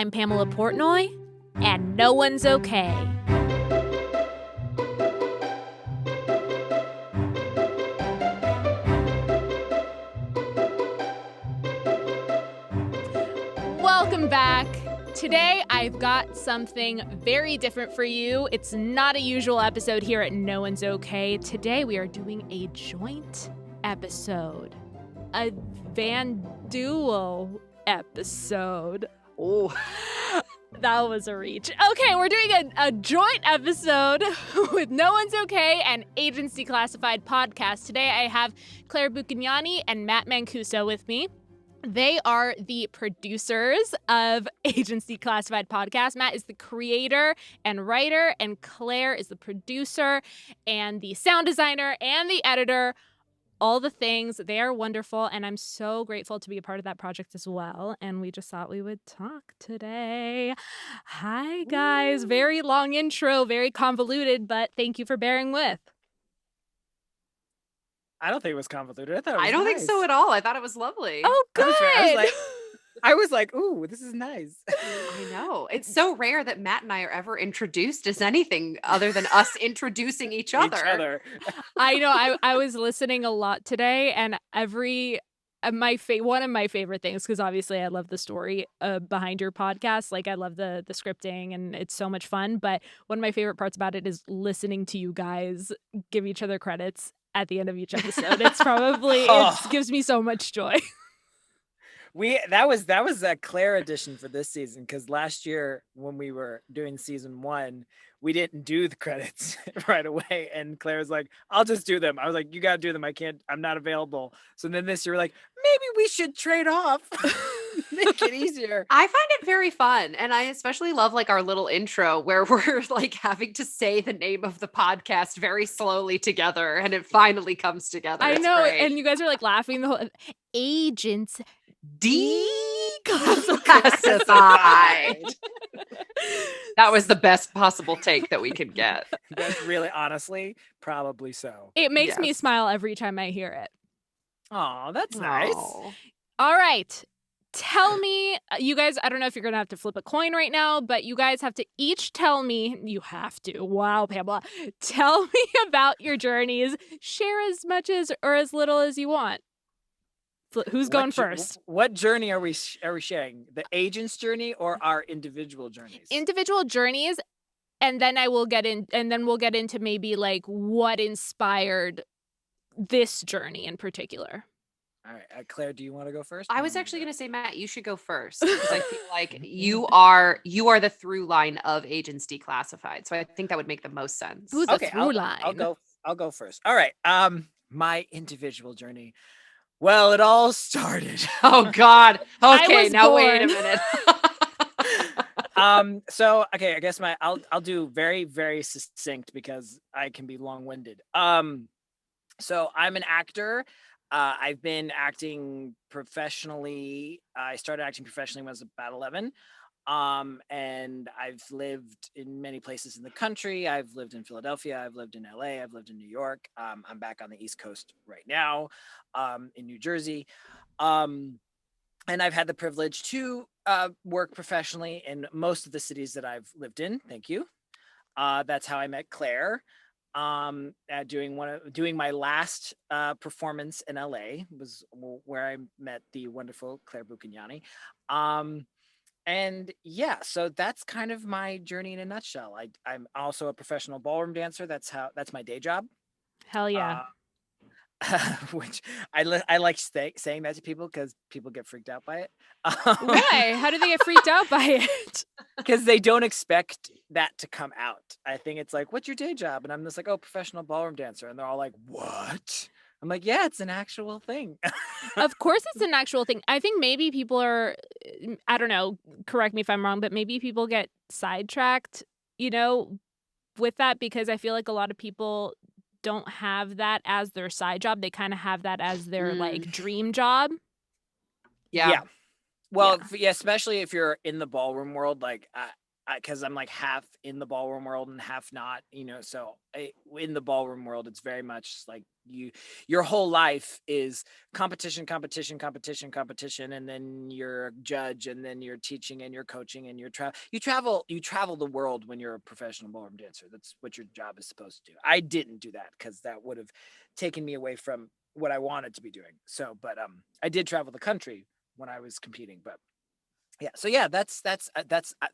I'm Pamela Portnoy, and no one's okay. Welcome back. Today, I've got something very different for you. It's not a usual episode here at No One's Okay. Today, we are doing a joint episode. A Van Duo episode. Oh, that was a reach. Okay, we're doing a joint episode with No One's Okay and Declassified podcast. Today, I have Claire Buchignani and Matt Mancuso with me. They are the producers of Declassified podcast. Matt is the creator and writer, and Claire is the producer and the sound designer and the editor. All the things. They are wonderful, and I'm so grateful to be a part of that project as well. And we just thought we would talk today. Hi, guys. Very long intro, very convoluted, but thank you for bearing with. I don't think it was convoluted. I thought it was I don't nice. think so at all. I thought it was lovely. Oh, good. I was like, ooh, this is nice. I know. It's so rare that Matt and I are ever introduced as anything other than us introducing each other. I know. I was listening a lot today, and one of my favorite things, because obviously I love the story behind your podcast. Like, I love the scripting, and it's so much fun. But one of my favorite parts about it is listening to you guys give each other credits at the end of each episode. It's probably it gives me so much joy. That was a Claire edition for this season, because last year when we were doing season 1, we didn't do the credits right away, and Claire was like, I'll just do them. I was like, you gotta do them. I'm not available. So then this year we're like, maybe we should trade off. Make it easier. I find it very fun, and I especially love like our little intro where we're like having to say the name of the podcast very slowly together, and it finally comes together. I It's know, great. and you guys are like laughing the whole Agents Declassified. That was the best possible take that we could get. That's really, honestly, probably so. It makes me smile every time I hear it. Oh, that's nice. Aw. All right. Tell me, you guys, I don't know if you're going to have to flip a coin right now, but you guys have to each tell me, you have to, wow, Pamela, tell me about your journeys. Share as much as or as little as you want. Who's going first? What journey are we sharing? The agent's journey or our individual journeys? Individual journeys, and then we'll get into maybe like what inspired this journey in particular. All right, Claire, do you want to go first? I was actually going to say, Matt, you should go first, because I feel like you are the through line of Agents Declassified. So I think that would make the most sense. Who's the through line? I'll go first. All right. My individual journey. Well, it all started. Oh God. Okay, now born. wait a minute. So okay, I guess I'll do very, very succinct because I can be long-winded. So I'm an actor. I've been acting professionally. I started acting professionally when I was about 11. And I've lived in many places in the country. I've lived in Philadelphia. I've lived in LA. I've lived in New York. I'm back on the East Coast right now, in New Jersey. And I've had the privilege to work professionally in most of the cities that I've lived in. Thank you. That's how I met Claire. Doing my last performance in LA was where I met the wonderful Claire Buchignani. And yeah, so that's kind of my journey in a nutshell. I'm also a professional ballroom dancer. That's my day job. Hell yeah. Which I like saying that to people because people get freaked out by it. Why? How do they get freaked out by it? Because they don't expect that to come out. I think it's like, what's your day job? And I'm just like, oh, professional ballroom dancer. And they're all like, what? I'm like, yeah, it's an actual thing. Of course it's an actual thing. I think maybe people are, I don't know, correct me if I'm wrong, but maybe people get sidetracked, with that, because I feel like a lot of people don't have that as their side job. They kind of have that as their like dream job. Yeah. Well, yeah, especially if you're in the ballroom world, like because I'm like half in the ballroom world and half not, so in the ballroom world, it's very much like your whole life is competition, competition, competition, competition. And then you're a judge, and then you're teaching, and you're coaching, and you travel the world when you're a professional ballroom dancer. That's what your job is supposed to do. I didn't do that because that would have taken me away from what I wanted to be doing. So, but I did travel the country when I was competing, but yeah. So yeah, that's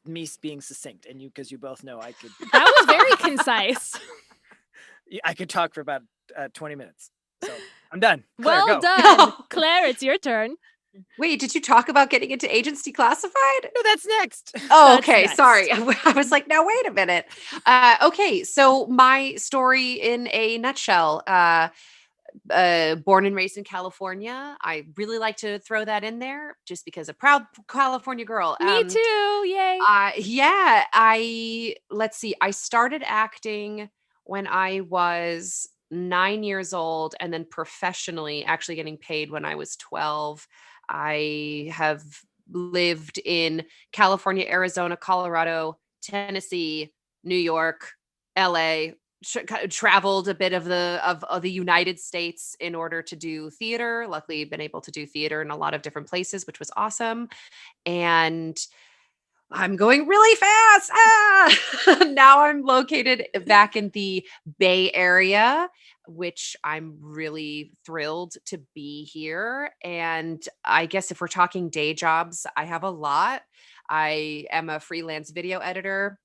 me being succinct, and because you both know I could. That was very concise. I could talk for about 20 minutes. So I'm done. Claire, Well go. done. Claire, it's your turn. Wait, did you talk about getting into Agents Declassified? No, that's next. Oh, That's okay. next. Sorry. I was like, now wait a minute. Okay. So my story in a nutshell, born and raised in California. I really like to throw that in there just because a proud California girl. Me too. Yay. Let's see. I started acting when I was 9 years old, and then professionally actually getting paid when I was 12. I have lived in California, Arizona, Colorado, Tennessee, New York, LA, traveled a bit of the United States in order to do theater. Luckily, been able to do theater in a lot of different places, which was awesome. And I'm going really fast. Now I'm located back in the Bay Area, which I'm really thrilled to be here. And I guess if we're talking day jobs, I have a lot. I am a freelance video editor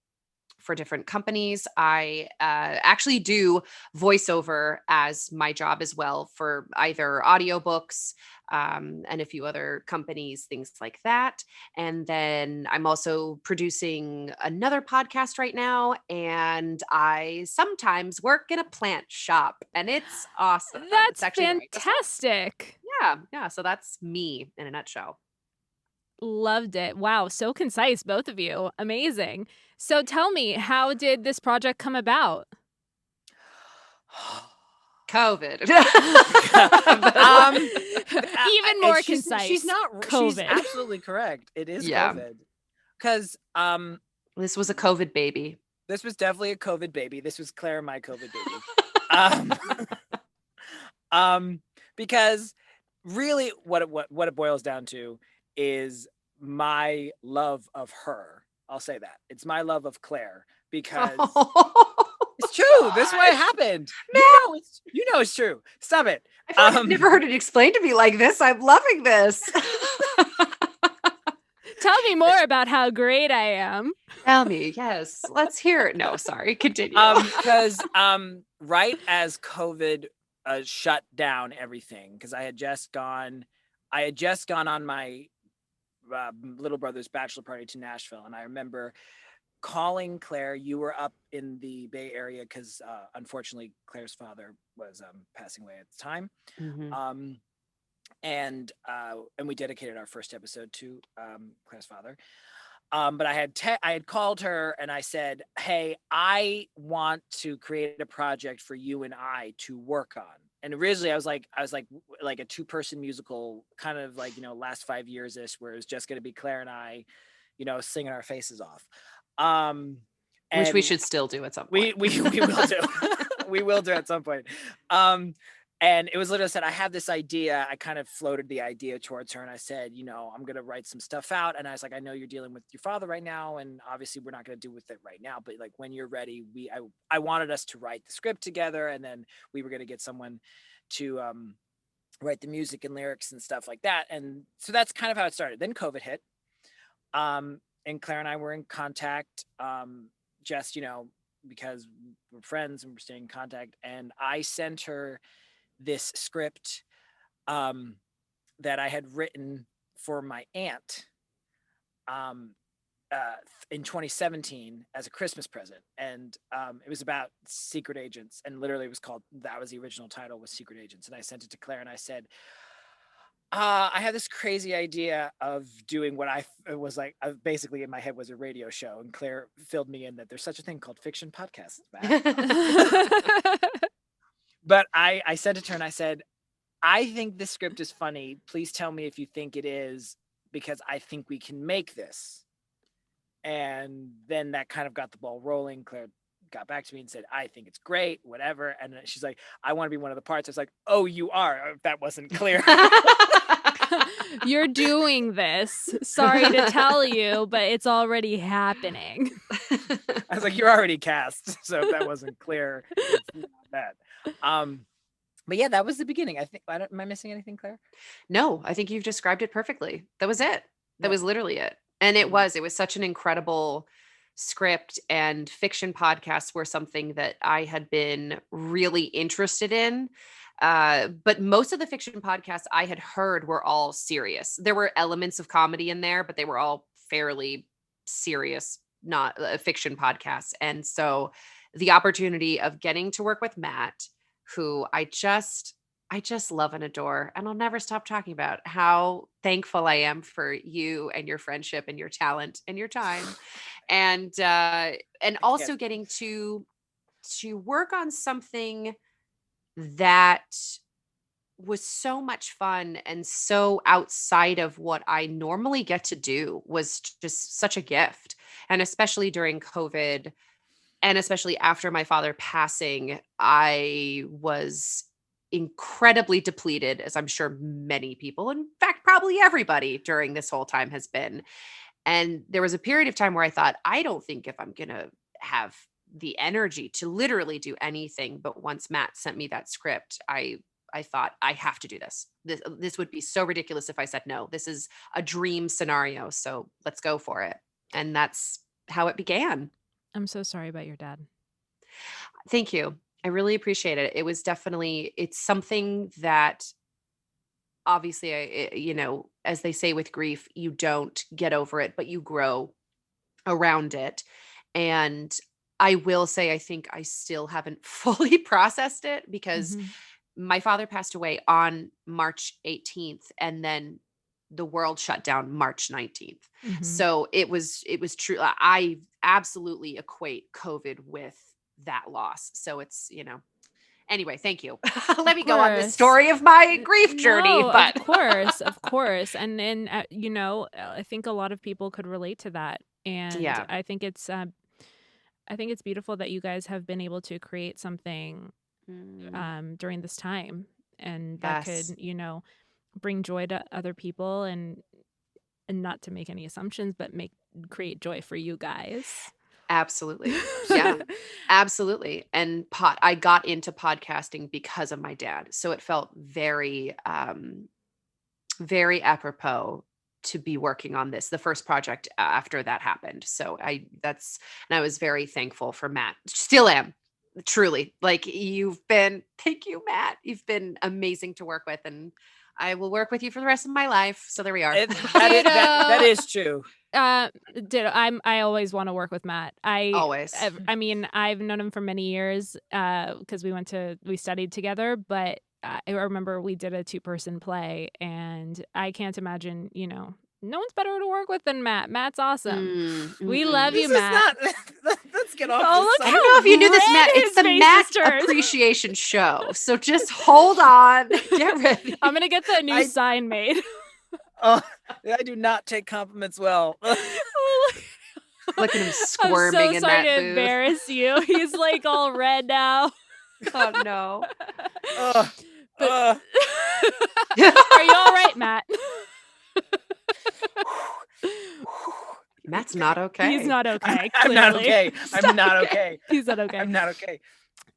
for different companies. I actually do voiceover as my job as well for either audiobooks and a few other companies, things like that. And then I'm also producing another podcast right now. And I sometimes work in a plant shop, and it's awesome. That's It's actually fantastic. Yeah. So that's me in a nutshell. Loved it. Wow, so concise, both of you. Amazing. So tell me, how did this project come about? COVID. Even more she's, concise. She's not. COVID. She's absolutely correct. It is Yeah. COVID. Because This was a COVID baby. this was definitely a COVID baby. This was Claire and my COVID baby. Because really, what it boils down to is my love of her. I'll say that it's my love of Claire because. It's true. This is what happened. You know it's true. Stop it. I feel like I've never heard it explained to me like this. I'm loving this. Tell me more about how great I am. Tell me. Yes. Let's hear it. No, sorry. Continue. Because right as COVID shut down everything, because I had just gone on my little brother's bachelor party to Nashville, and I remember calling Claire. You were up in the Bay Area because unfortunately Claire's father was passing away at the time. Mm-hmm. And we dedicated our first episode to Claire's father. But I had called her and I said, hey, I want to create a project for you and I to work on. And originally I was like a 2-person musical, kind of like, last 5 years ish, where it was just going to be Claire and I, singing our faces off. Which we should still do at some point. We will do. We will do at some point. And it was literally said, I have this idea. I kind of floated the idea towards her and I said, I'm going to write some stuff out. And I was like, I know you're dealing with your father right now. And obviously we're not going to do with it right now, but like when you're ready, I wanted us to write the script together. And then we were going to get someone to write the music and lyrics and stuff like that. And so that's kind of how it started. Then COVID hit. And Claire and I were in contact, just, because we're friends and we're staying in contact. And I sent her this script that I had written for my aunt in 2017 as a Christmas present. And it was about secret agents. And literally it was that was the original title, was Secret Agents. And I sent it to Claire and I said, I had this crazy idea of doing what was like, basically in my head was a radio show. And Claire filled me in that there's such a thing called fiction podcasts. But I sent it to her and I said, I think this script is funny. Please tell me if you think it is, because I think we can make this. And then that kind of got the ball rolling. Claire got back to me and said, I think it's great, whatever. And then she's like, I want to be one of the parts. I was like, oh, you are? If that wasn't clear. You're doing this. Sorry to tell you, but it's already happening. I was like, you're already cast. So if that wasn't clear, it's not that. But yeah, that was the beginning. I think, am I missing anything, Claire? No, I think you've described it perfectly. That was it. That was literally it. And it was such an incredible script, and fiction podcasts were something that I had been really interested in. But most of the fiction podcasts I had heard were all serious. There were elements of comedy in there, but they were all fairly serious, not fiction podcasts. And so the opportunity of getting to work with Matt, who I just love and adore, and I'll never stop talking about how thankful I am for you and your friendship and your talent and your time, and also getting to work on something that was so much fun and so outside of what I normally get to do was just such a gift. And especially during COVID, and especially after my father passing, I was incredibly depleted, as I'm sure many people, in fact, probably everybody during this whole time has been. And there was a period of time where I thought, I don't think if I'm going to have the energy to literally do anything. But once Matt sent me that script, I thought, I have to do this. This would be so ridiculous if I said no. This is a dream scenario. So let's go for it. And that's how it began. I'm so sorry about your dad. Thank you. I really appreciate it. It was definitely, it's something that obviously, as they say with grief, you don't get over it, but you grow around it. And I will say, I think I still haven't fully processed it, because my father passed away on March 18th, and then the world shut down March 19th. So it was true. I absolutely equate COVID with that loss. So it's, anyway, thank you. Let me go on this story of my grief journey. But of course. And I think a lot of people could relate to that. And I think it's beautiful that you guys have been able to create something during this time, and that could, bring joy to other people, and not to make any assumptions, but create joy for you guys. Absolutely. Yeah, absolutely. And I got into podcasting because of my dad. So it felt very, very apropos to be working on this, the first project after that happened. So and I was very thankful for Matt. Still am, truly. Like, thank you, Matt. You've been amazing to work with, and I will work with you for the rest of my life. So there we are. That is true. I always want to work with Matt. Always. I mean, I've known him for many years because we studied together, but I remember we did a 2-person play, and I can't imagine, no one's better to work with than Matt. Matt's awesome. We love you, Matt. Let's get off. Oh, look I don't know if you knew this, Matt. It's the Matt Appreciation Show. So just hold on. Get ready. I'm going to get the new sign made. Oh, I do not take compliments well. Look at him squirming in that booth. I'm so sorry to embarrass you. He's like all red now. Oh, no. Are you all right, Matt? Matt's not okay. He's not okay. I'm not okay. I'm not okay. He's not okay. I'm not okay.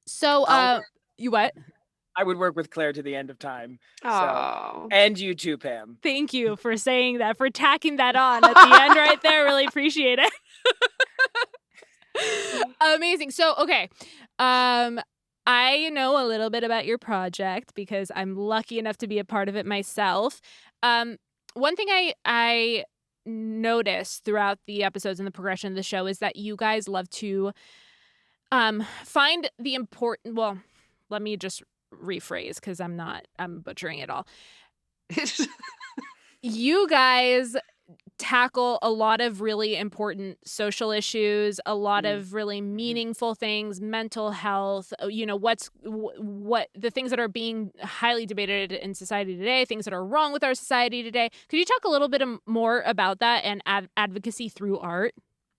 So, you what? I would work with Claire to the end of time. Oh. So. And you too, Pam. Thank you for saying that, for tacking that on at the end right there. Really appreciate it. Amazing. So, okay. I know a little bit about your project because I'm lucky enough to be a part of it myself. One thing I noticed throughout the episodes and the progression of the show is that you guys love to find the important, well, let me just rephrase because I'm butchering it all. You guys tackle a lot of really important social issues, a lot of really meaningful things, mental health, what the things that are being highly debated in society today, things that are wrong with our society today. Could you talk a little bit more about that and advocacy through art?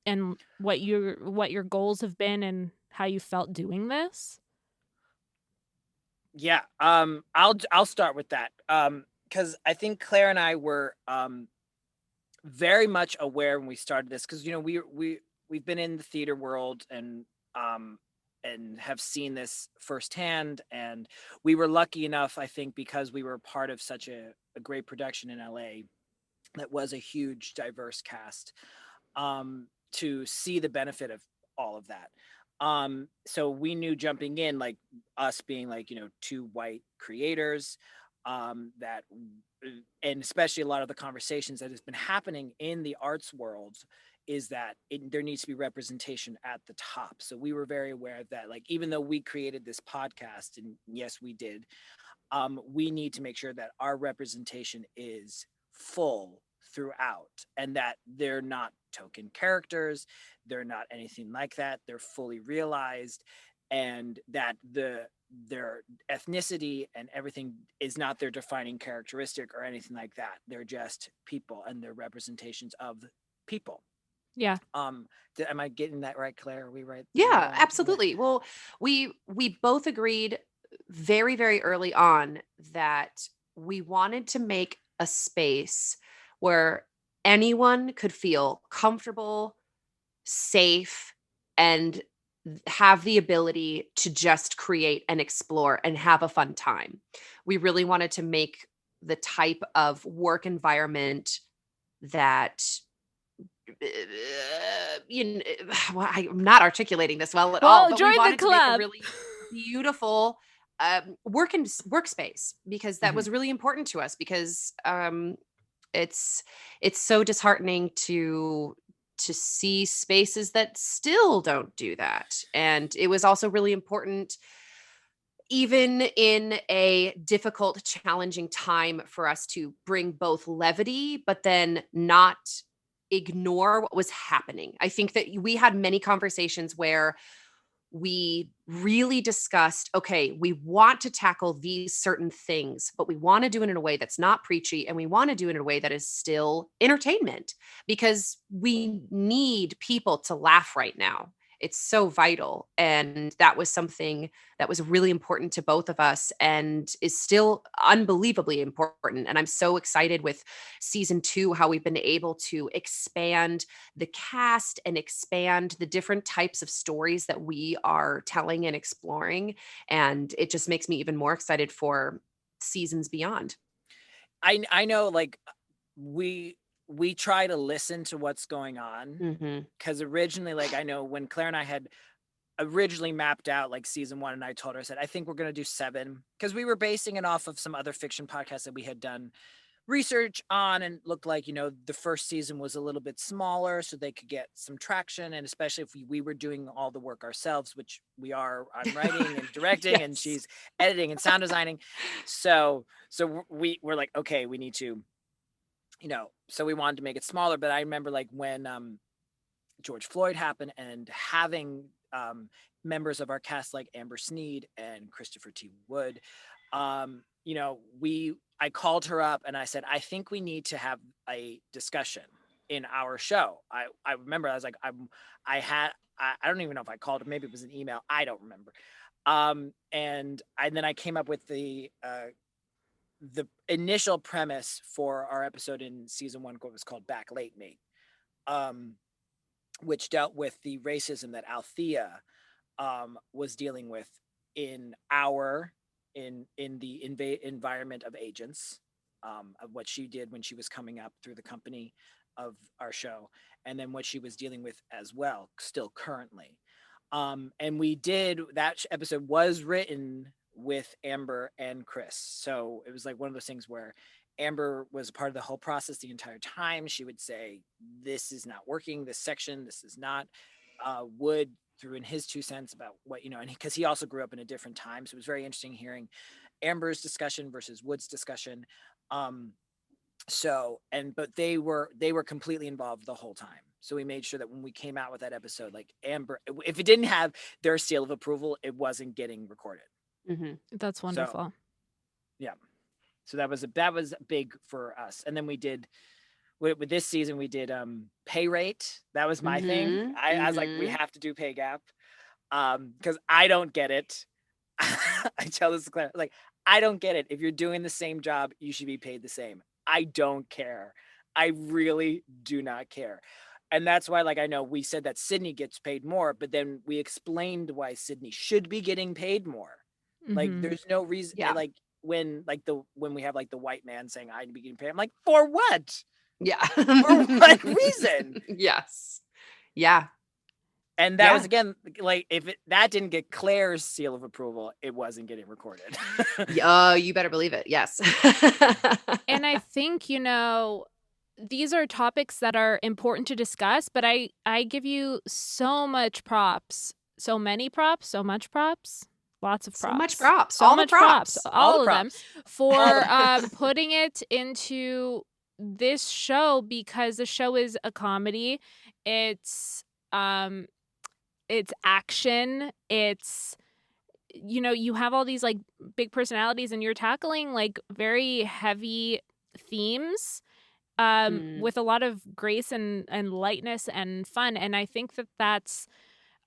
and what your goals have been and how you felt doing this? Yeah. I'll start with that. Because I think Claire and I were very much aware when we started this, because we've been in the theater world um and have seen this firsthand, and we were lucky enough, I think, because we were part of such a great production in LA that was a huge diverse cast, to see the benefit of all of that. So we knew jumping in, like us being like, two white creators, that and especially a lot of the conversations that has been happening in the arts world is that there needs to be representation at the top. So we were very aware of that. Like, even though we created this podcast, and yes, we did, we need to make sure that our representation is full throughout, and that they're not token characters, they're not anything like that, they're fully realized, and that their ethnicity and everything is not their defining characteristic or anything like that. They're just people, and they're representations of people. Yeah. Am I getting that right, Claire? Are we right? Yeah, absolutely. Well, we both agreed very, very early on that we wanted to make a space where anyone could feel comfortable, safe, and have the ability to just create and explore and have a fun time. We really wanted to make the type of work environment that well, I'm not articulating this well at all, but we join the wanted to make a club. really beautiful workspace, because that was really important to us, because it's so disheartening to see spaces that still don't do that. And it was also really important, even in a difficult, challenging time, for us to bring both levity, but then not ignore what was happening. I think that we had many conversations where we really discussed, okay, we want to tackle these certain things, but we want to do it in a way that's not preachy, and we want to do it in a way that is still entertainment, because we need people to laugh right now. It's so vital. And that was something that was really important to both of us, and is still unbelievably important. And I'm so excited with season 2, how we've been able to expand the cast and expand the different types of stories that we are telling and exploring. And it just makes me even more excited for seasons beyond. I know, like, we try to listen to what's going on, because originally, like, I know when Claire and I had originally mapped out like season 1, and I told her, I said, I think we're going to do 7, because we were basing it off of some other fiction podcasts that we had done research on, and looked like, the first season was a little bit smaller so they could get some traction, and especially if we were doing all the work ourselves, which we are. I'm writing and directing, and she's editing and sound designing, so we're like, okay, we need to, so we wanted to make it smaller. But I remember, like, when George Floyd happened, and having members of our cast like Amber Sneed and Christopher T. Wood, I called her up and I said, I think we need to have a discussion in our show. I remember I was like, I don't even know if I called her, maybe it was an email, I don't remember. And then I came up with the initial premise for our episode in season 1, what was called Back Late Me, which dealt with the racism that Althea was dealing with in the environment of agents, of what she did when she was coming up through the company of our show, and then what she was dealing with as well, still currently. And we did, that episode was written with Amber and Chris. So it was like one of those things where Amber was part of the whole process the entire time. She would say, this is not working, this section, this is not. Wood threw in his 2 cents about what, and because he also grew up in a different time. So it was very interesting hearing Amber's discussion versus Wood's discussion. But they were completely involved the whole time. So we made sure that when we came out with that episode, like Amber, if it didn't have their seal of approval, it wasn't getting recorded. That's wonderful. So, yeah. So that was big for us. And then we did with this season we did pay rate. That was my thing. I was like, we have to do pay gap because I don't get it. I tell this to Claire, like, I don't get it. If you're doing the same job, you should be paid the same. I don't care. I really do not care. And that's why, like, I know we said that Sydney gets paid more, but then we explained why Sydney should be getting paid more. Like, there's no reason. Yeah. Like when we have like the white man saying I'd be getting paid, I'm like, for what? Yeah. For what reason? Yes. Yeah. And that was, again, like, if that didn't get Claire's seal of approval, it wasn't getting recorded. You better believe it. Yes. And I think, these are topics that are important to discuss, but I give you so much props, so many props, so much props, lots of props. So much props. So all much the props. all of them for putting it into this show, because the show is a comedy. It's action. It's, you have all these like big personalities and you're tackling like very heavy themes with a lot of grace and lightness and fun. And I think that that's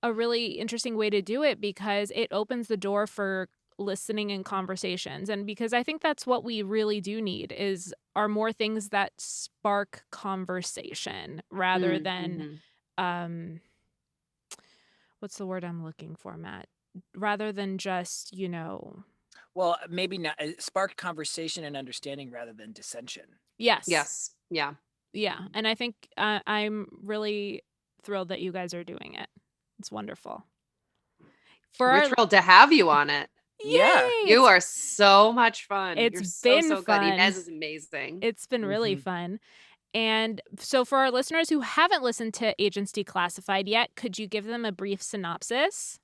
a really interesting way to do it, because it opens the door for listening and conversations. And because I think that's what we really do need are more things that spark conversation rather than what's the word I'm looking for, Matt? Rather than just, well, maybe not spark conversation and understanding rather than dissension. Yes. Yeah. Yeah. And I think I'm really thrilled that you guys are doing it. It's wonderful. We're thrilled to have you on it. Yeah. You are so much fun. It's You're been so fun. good. Inez is amazing. It's been really fun. And so for our listeners who haven't listened to Agents Declassified yet, could you give them a brief synopsis?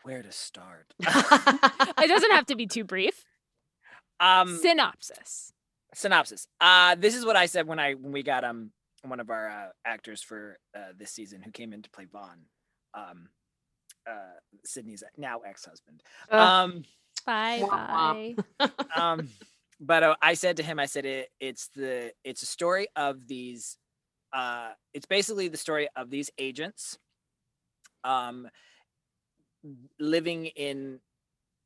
Where to start? It doesn't have to be too brief. Synopsis. This is what I said when we got one of our actors for this season who came in to play Vaughn, Sydney's now ex-husband. Bye. But I said to him, it's a story of these. It's basically the story of these agents, living in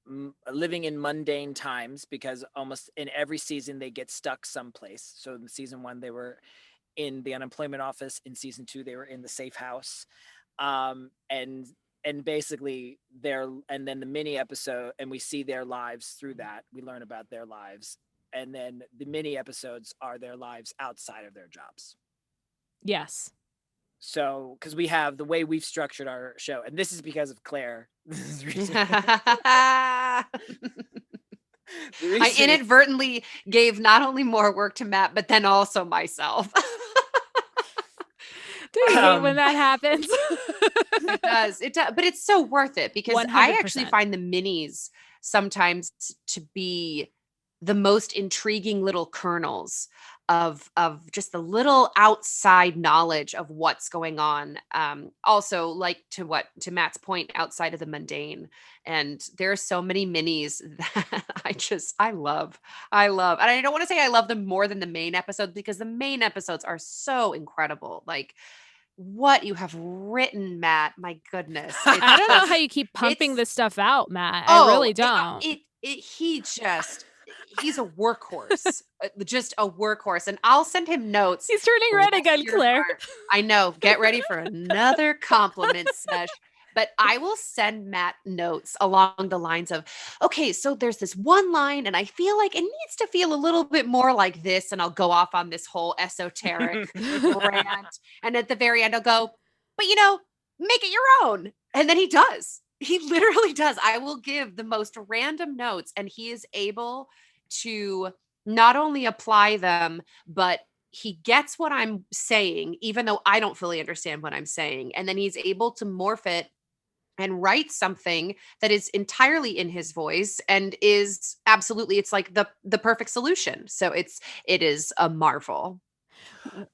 mundane times, because almost in every season they get stuck someplace. So in season 1 they were in the unemployment office. In season 2 they were in the safe house, and basically and then the mini episode, and we see their lives through that. We learn about their lives, and then the mini episodes are their lives outside of their jobs. Yes. So, because we have the way we've structured our show, and this is because of Claire. I inadvertently gave not only more work to Matt, but then also myself. Do you hate when that happens? It does. But it's so worth it, because 100%. I actually find the minis sometimes to be the most intriguing little kernels of just the little outside knowledge of what's going on. Also, like to Matt's point, outside of the mundane. And there are so many minis that I love. And I don't want to say I love them more than the main episodes, because the main episodes are so incredible. Like, what you have written, Matt, my goodness. I don't know how you keep pumping this stuff out, Matt. I really don't. He's a workhorse, just a workhorse. And I'll send him notes. He's turning red again, Claire. I know. Get ready for another compliment sesh. But I will send Matt notes along the lines of, okay, so there's this one line and I feel like it needs to feel a little bit more like this. And I'll go off on this whole esoteric rant. And at the very end, I'll go, but make it your own. And then he does. He literally does. I will give the most random notes, and he is able to not only apply them, but he gets what I'm saying, even though I don't fully understand what I'm saying. And then he's able to morph it and write something that is entirely in his voice and is absolutely, it's like the perfect solution. So it is a marvel.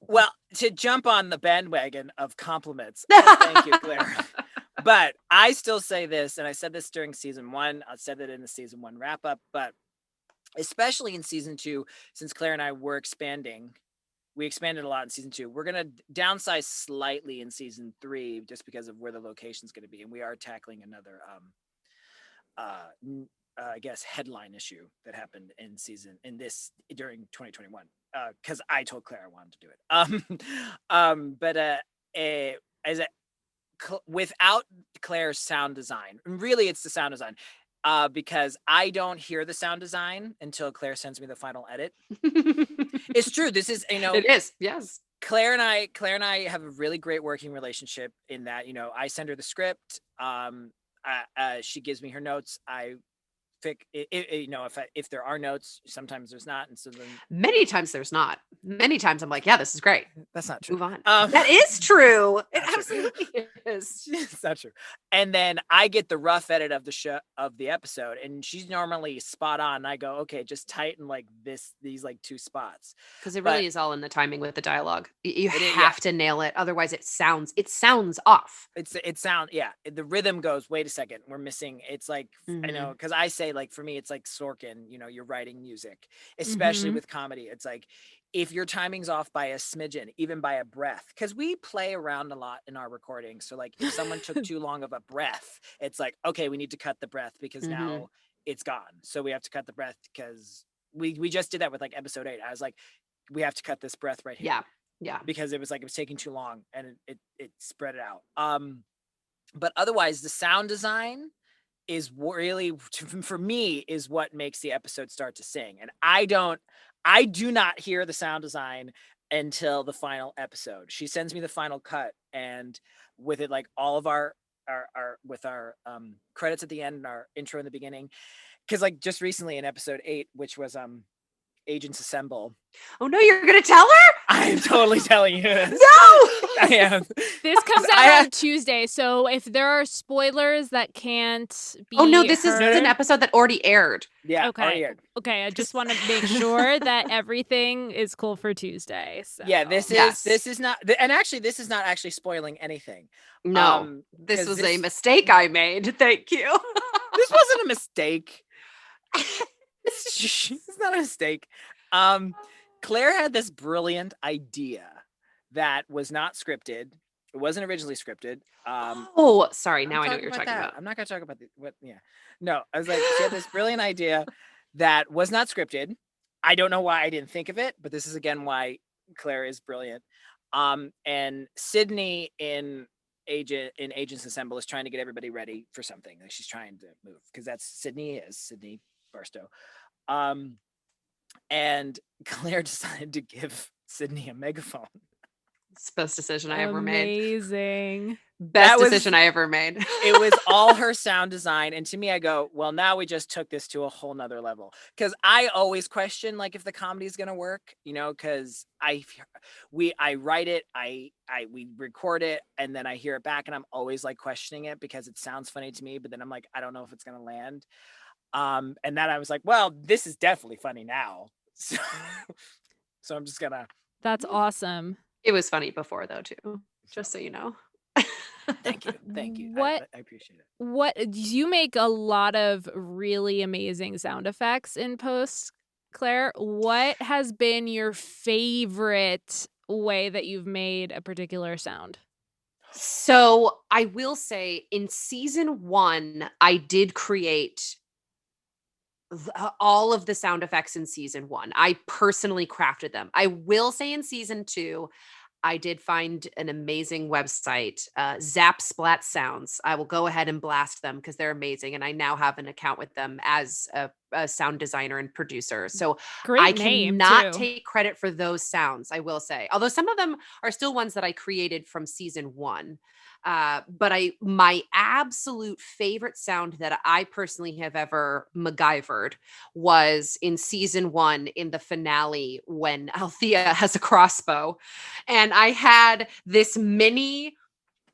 Well, to jump on the bandwagon of compliments, thank you, Claire. But I still say this, and I said this during season 1. I said that in the season 1 wrap up, but especially in season 2, since Claire and I were expanding, we expanded a lot in season 2. We're going to downsize slightly in season 3 just because of where the location's going to be. And we are tackling another, I guess, headline issue that happened during 2021. Because I told Claire I wanted to do it. Without Claire's sound design, really it's the sound design. Because I don't hear the sound design until Claire sends me the final edit. It's true. This is, it is. Yes. Claire and I have a really great working relationship in that, I send her the script. She gives me her notes. I if there are notes, sometimes there's not, and so then many times there's not. Many times I'm like, yeah, this is great. That's not true. Move on. That is true. It absolutely is. It's not true. And then I get the rough edit of the episode, and she's normally spot on. And I go, okay, just tighten like these like 2 spots, because it really is all in the timing with the dialogue. You have to nail it, otherwise it sounds off. The rhythm goes, wait a second, we're missing. It's like I know, because I say, like, for me it's like Sorkin, you're writing music, especially with comedy. It's like, if your timing's off by a smidgen, even by a breath, because we play around a lot in our recordings. So like, if someone took too long of a breath, it's like, okay, we need to cut the breath because now it's gone. So we have to cut the breath because we just did that with like episode 8. I was like, we have to cut this breath right here. Yeah. Because it was taking too long, and it spread it out. But otherwise, the sound design is really, for me, is what makes the episode start to sing. And I do not hear the sound design until the final episode. She sends me the final cut, and with it, like, all of our credits at the end and our intro in the beginning. Because like just recently in episode 8, which was Agents Assemble. Oh no, you're gonna tell her? I'm totally telling you this. No! I am. This comes out on Tuesday, so if there are spoilers that can't be Oh no, this is heard... an episode that already aired. Yeah, okay. Already aired. Okay, I just want to make sure that everything is cool for Tuesday. So. Yeah, this is not, and actually this is not actually spoiling anything. No, this was a mistake I made. Thank you. This wasn't a mistake. It's not a mistake. Claire had this brilliant idea that was not scripted. It wasn't originally scripted. Sorry. Now I know what you're talking about. I'm not going to talk about No, I was like, she had this brilliant idea that was not scripted. I don't know why I didn't think of it, but this is again why Claire is brilliant. And Sydney in Agents Assemble is trying to get everybody ready for something. Like, she's trying to move, because that's Sydney Barstow. And Claire decided to give Sydney a megaphone. It's the best decision I ever made. Amazing. Best decision I ever made. It was all her sound design. And to me, I go, well, now we just took this to a whole nother level. Because I always question, like, if the comedy is going to work, because I write it, we record it, and then I hear it back, and I'm always like questioning it because it sounds funny to me, but then I'm like, I don't know if it's going to land. And then I was like, well, this is definitely funny now. So I'm just gonna. That's awesome. It was funny before, though, too. Just so you know. Thank you. What I appreciate it. What you make a lot of really amazing sound effects in post, Claire. What has been your favorite way that you've made a particular sound? So I will say, in season 1, I did create all of the sound effects in season 1. I personally crafted them. I will say in season 2, I did find an amazing website, Zap Splat Sounds. I will go ahead and blast them because they're amazing. And I now have an account with them as a sound designer and producer. So I cannot take credit for those sounds, I will say. Although some of them are still ones that I created from season 1. But my absolute favorite sound that I personally have ever MacGyvered was in season 1 in the finale when Althea has a crossbow, and I had this mini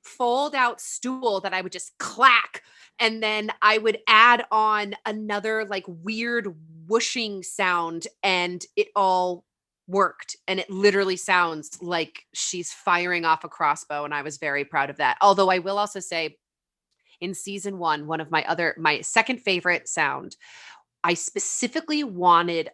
fold out stool that I would just clack, and then I would add on another like weird whooshing sound, and it all worked, and it literally sounds like she's firing off a crossbow, and I was very proud of that. Although I will also say, in season 1, one of my second favorite sound, I specifically wanted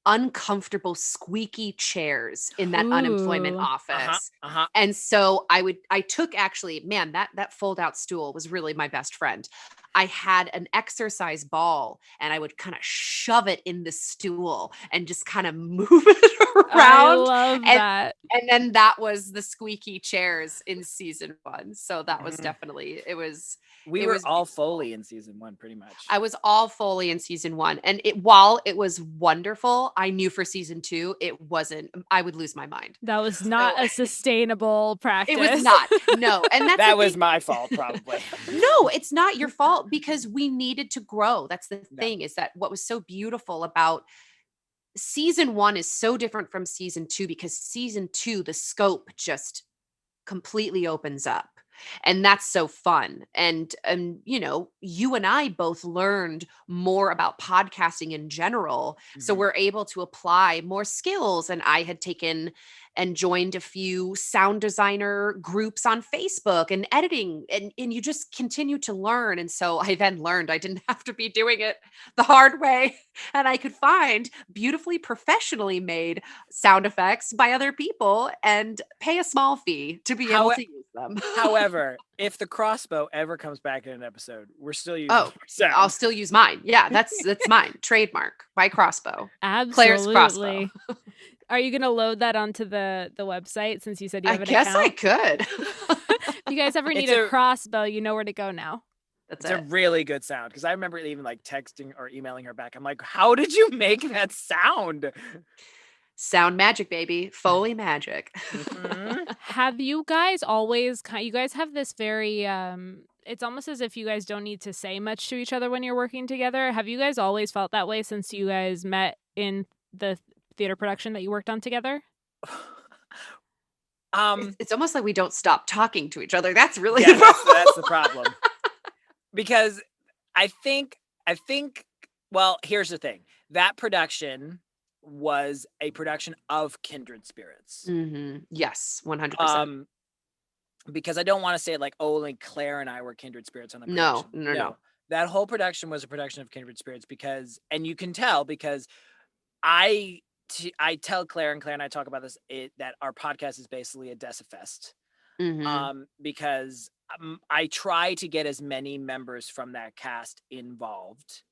uncomfortable squeaky chairs in that unemployment Ooh. office. Uh-huh. And so I took actually, man, that fold out stool was really my best friend. I had an exercise ball and I would kind of shove it in the stool and just kind of move it I around. love And that. and then that was the squeaky chairs in season 1. So that was Mhm. definitely, We it were was all beautiful. Foley in season 1, pretty much. I was all Foley in season 1. And while it was wonderful, I knew for season 2, it wasn't, I would lose my mind. That was So not a sustainable practice. it was not. No. And that's That the was thing. my fault, probably. No, it's not your fault because we needed to grow. That's the No. thing, is that what was so beautiful about season 1 is so different from season 2, because season 2, the scope just completely opens up. And that's so fun. And you and I both learned more about podcasting in general. So Mhm. we're able to apply more skills. And I had taken and joined a few sound designer groups on Facebook and editing, and you just continue to learn. And so I then learned I didn't have to be doing it the hard way, and I could find beautifully professionally made sound effects by other people and pay a small fee to be able How- to use them. However, if the crossbow ever comes back in an episode, we're still using Oh, more sound. I'll still use mine. Yeah, that's mine. Trademark by Crossbow. Claire's Crossbow. Absolutely. Are you going to load that onto the website since you said you I have an guess I account? could. If you guys ever need It's a a- crossbow, you know where to go now. That's It's a it. really good sound, because I remember even like texting or emailing her back. I'm like, how did you make that sound? Sound magic, baby. Foley magic. Mhm. Have you guys always you guys have this very it's almost as if you guys don't need to say much to each other when you're working together. Have you guys always felt that way since you guys met in the theater production that you worked on together? It's almost like we don't stop talking to each other. That's really Yeah, the that's problem. the problem. Because I think well, here's the thing. That production was a production of Kindred Spirits. Mhm. Yes, 100%. Because I don't want to say like, oh, only Claire and I were Kindred Spirits on the No, production. no. That whole production was a production of Kindred Spirits, because, and you can tell because I tell Claire and I talk about this, that our podcast is basically a Decifest. Mhm. Because I try to get as many members from that cast involved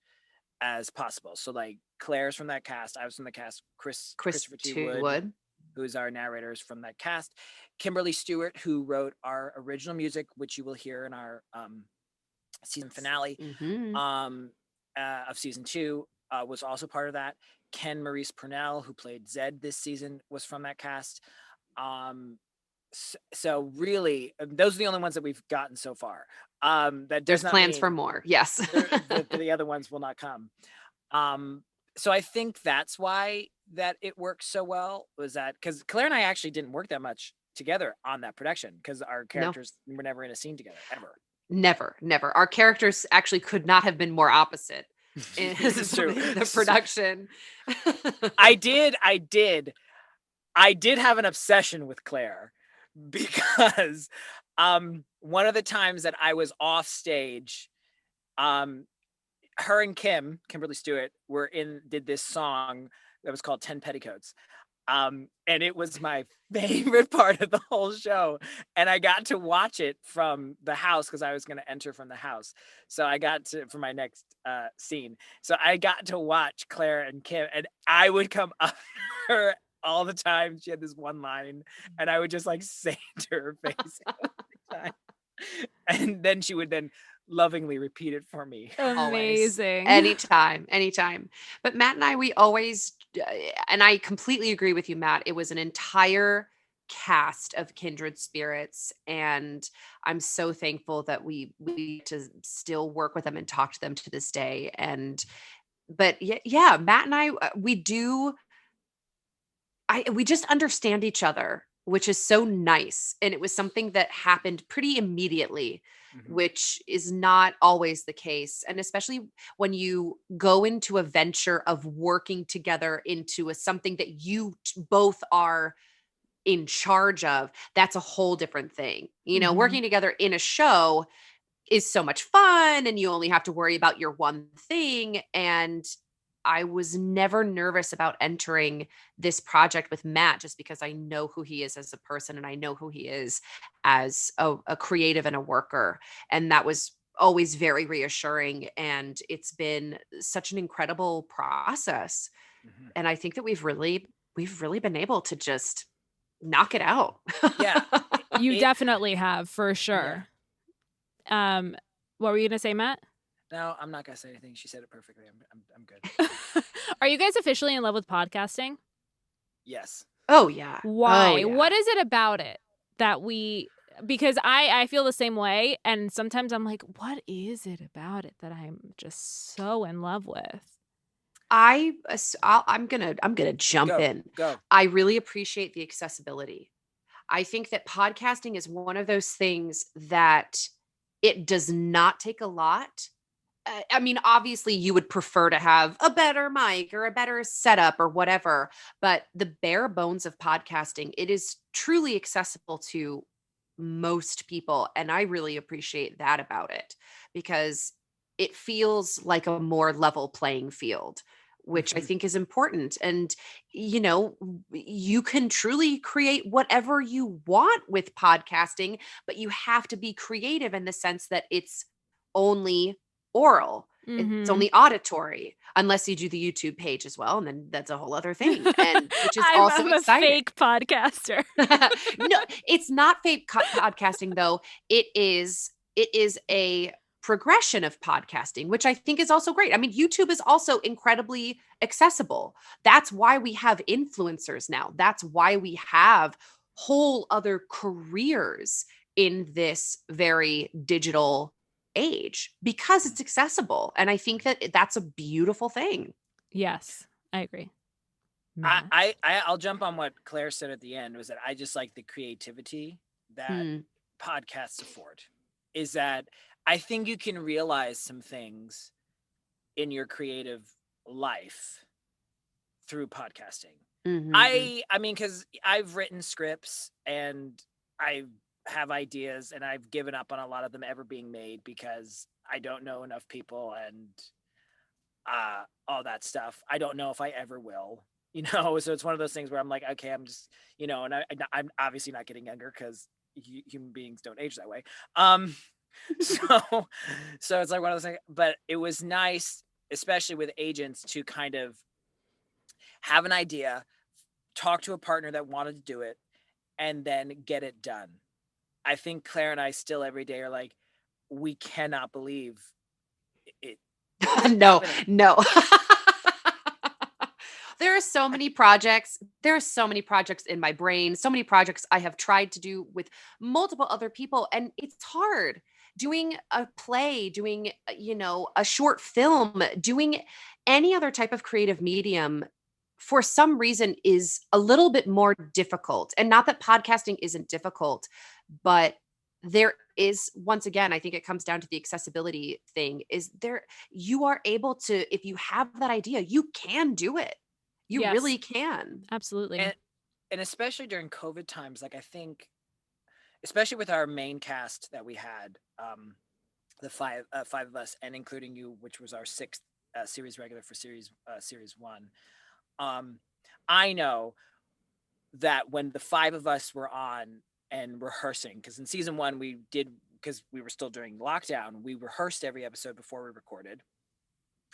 as possible. So like Claire's from that cast, I was from the cast, Christopher T. Wood, who's our narrator, is from that cast. Kimberly Stewart, who wrote our original music, which you will hear in our season finale Mhm. of season 2, was also part of that. Ken Maurice Purnell, who played Zed this season, was from that cast. So really, those are the only ones that we've gotten so far. That There's does not plans mean for more. Yes. the other ones will not come. So I think that's why that it works so well, was that because Claire and I actually didn't work that much together on that production, because our characters were never in a scene together ever. Never. Our characters actually could not have been more opposite in This is true. the production. I did have an obsession with Claire, because one of the times that I was off stage, her and Kimberly Stewart did this song that was called 10 Petticoats. And it was my favorite part of the whole show. And I got to watch it from the house, because I was going to enter from the house. So I got to, for my next scene. So I got to watch Claire and Kim, and I would come up to her all the time. She had this one line, and I would just like say it to her face every time. And then she would then lovingly repeat it for me. Always. Amazing. Anytime. But Matt and I, we always, and I completely agree with you, Matt. It was an entire cast of kindred spirits, and I'm so thankful that we to still work with them and talk to them to this day. But yeah, Matt and I, we just understand each other, which is so nice. And it was something that happened pretty immediately, which is not always the case. And especially when you go into a venture of working together into something that you both are in charge of, that's a whole different thing. Working together in a show is so much fun, and you only have to worry about your one thing. And I was never nervous about entering this project with Matt just because I know who he is as a person and I know who he is as a creative and a worker. And that was always very reassuring. And it's been such an incredible process. Mhm. And I think that we've really been able to just knock it out. Yeah. You It- definitely have, for sure. What were you gonna say, Matt? No, I'm not gonna say anything. She said it perfectly. I'm good. Are you guys officially in love with podcasting? Yes. Oh yeah. Why? Oh, yeah. What is it about it that we, because I feel the same way, and sometimes I'm like, what is it about it that I'm just so in love with? I'm gonna jump in. Go. I really appreciate the accessibility. I think that podcasting is one of those things that it does not take a lot. I mean, obviously, you would prefer to have a better mic or a better setup or whatever, but the bare bones of podcasting, it is truly accessible to most people. And I really appreciate that about it because it feels like a more level playing field, which I Mhm. think is important. And, you can truly create whatever you want with podcasting, but you have to be creative in the sense that it's only oral. It's Mm-hmm. only auditory, unless you do the YouTube page as well, and then that's a whole other thing, and which is also I'm a exciting. fake podcaster. No, it's not fake podcasting though. It is a progression of podcasting, which I think is also great. I mean, YouTube is also incredibly accessible. That's why we have influencers now. That's why we have whole other careers in this very digital age because it's accessible. And I think that that's a beautiful thing. Yes, I agree. I, Matt? I I- I'll jump on what Claire said at the end. Was that I just like the creativity that Hmm. podcasts afford. Is that I think you can realize some things in your creative life through podcasting. Hmm. I mean, because I've written scripts and I have ideas and I've given up on a lot of them ever being made because I don't know enough people and all that stuff. I don't know if I ever will. So it's one of those things where I'm like, okay, I'm just, and I'm obviously not getting younger because human beings don't age that way. So, so it's like one of those things. But it was nice, especially with agents, to kind of have an idea, talk to a partner that wanted to do it, and then get it done. I think Claire and I still every day are like, we cannot believe it. No, happening. no. There are so many projects. There are so many projects in my brain, so many projects I have tried to do with multiple other people. And it's hard doing a play, doing, a short film, doing any other type of creative medium for some reason is a little bit more difficult. And not that podcasting isn't difficult, but there is, once again, I think it comes down to the accessibility thing. Is there, you are able to, if you have that idea, you can do it. You Yes. really can. Absolutely. And especially during COVID times, like I think, especially with our main cast that we had, the five of us, and including you, which was our sixth series regular for series one. I know that when the five of us were on and rehearsing, because in season one we did, because we were still during lockdown, we rehearsed every episode before we recorded.